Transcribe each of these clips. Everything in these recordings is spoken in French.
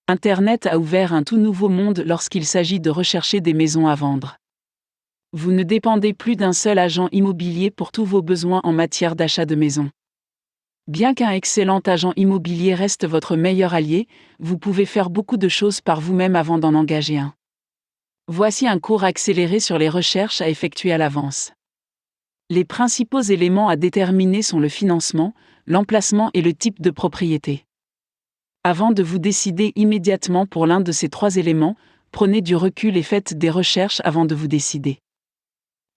Internet a ouvert un tout nouveau monde lorsqu'il s'agit de rechercher des maisons à vendre. Vous ne dépendez plus d'un seul agent immobilier pour tous vos besoins en matière d'achat de maison. Bien qu'un excellent agent immobilier reste votre meilleur allié, vous pouvez faire beaucoup de choses par vous-même avant d'en engager un. Voici un cours accéléré sur les recherches à effectuer à l'avance. Les principaux éléments à déterminer sont le financement, l'emplacement et le type de propriété. Avant de vous décider immédiatement pour l'un de ces trois éléments, prenez du recul et faites des recherches avant de vous décider.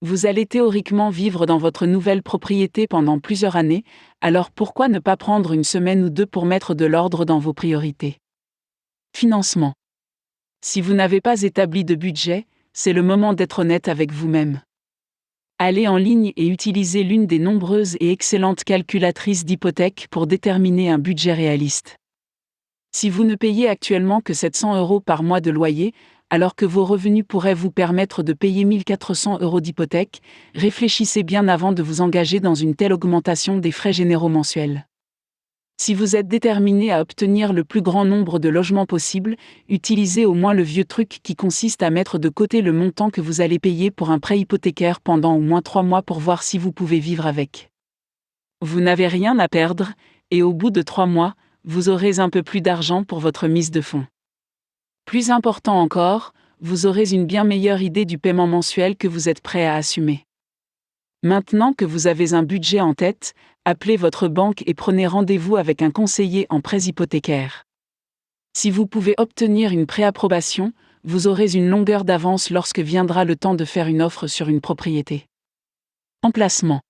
Vous allez théoriquement vivre dans votre nouvelle propriété pendant plusieurs années, alors pourquoi ne pas prendre une semaine ou deux pour mettre de l'ordre dans vos priorités? Financement. Si vous n'avez pas établi de budget, c'est le moment d'être honnête avec vous-même. Allez en ligne et utilisez l'une des nombreuses et excellentes calculatrices d'hypothèque pour déterminer un budget réaliste. Si vous ne payez actuellement que 700 € par mois de loyer, alors que vos revenus pourraient vous permettre de payer 1400 € d'hypothèque, réfléchissez bien avant de vous engager dans une telle augmentation des frais généraux mensuels. Si vous êtes déterminé à obtenir le plus grand nombre de logements possible, utilisez au moins le vieux truc qui consiste à mettre de côté le montant que vous allez payer pour un prêt hypothécaire pendant au moins 3 mois pour voir si vous pouvez vivre avec. Vous n'avez rien à perdre, et au bout de 3 mois, vous aurez un peu plus d'argent pour votre mise de fonds. Plus important encore, vous aurez une bien meilleure idée du paiement mensuel que vous êtes prêt à assumer. Maintenant que vous avez un budget en tête, appelez votre banque et prenez rendez-vous avec un conseiller en prêts hypothécaires. Si vous pouvez obtenir une préapprobation, vous aurez une longueur d'avance lorsque viendra le temps de faire une offre sur une propriété. Emplacement.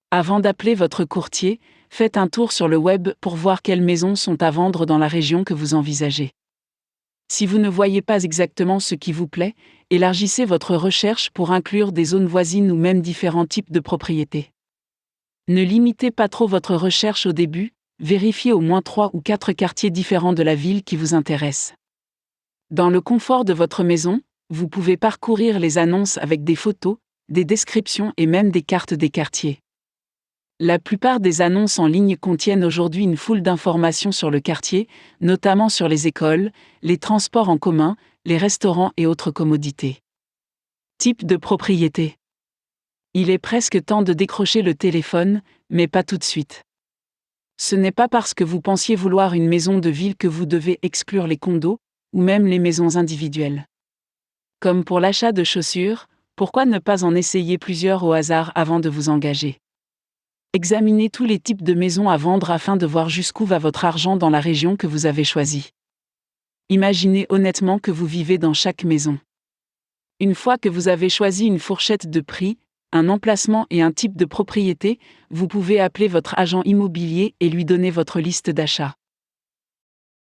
Avant d'appeler votre courtier, faites un tour sur le web pour voir quelles maisons sont à vendre dans la région que vous envisagez. Si vous ne voyez pas exactement ce qui vous plaît, élargissez votre recherche pour inclure des zones voisines ou même différents types de propriétés. Ne limitez pas trop votre recherche au début, vérifiez au moins 3 ou 4 quartiers différents de la ville qui vous intéressent. Dans le confort de votre maison, vous pouvez parcourir les annonces avec des photos, des descriptions et même des cartes des quartiers. La plupart des annonces en ligne contiennent aujourd'hui une foule d'informations sur le quartier, notamment sur les écoles, les transports en commun, les restaurants et autres commodités. Type de propriété. Il est presque temps de décrocher le téléphone, mais pas tout de suite. Ce n'est pas parce que vous pensiez vouloir une maison de ville que vous devez exclure les condos, ou même les maisons individuelles. Comme pour l'achat de chaussures, pourquoi ne pas en essayer plusieurs au hasard avant de vous engager? Examinez tous les types de maisons à vendre afin de voir jusqu'où va votre argent dans la région que vous avez choisie. Imaginez honnêtement que vous vivez dans chaque maison. Une fois que vous avez choisi une fourchette de prix, un emplacement et un type de propriété, vous pouvez appeler votre agent immobilier et lui donner votre liste d'achat.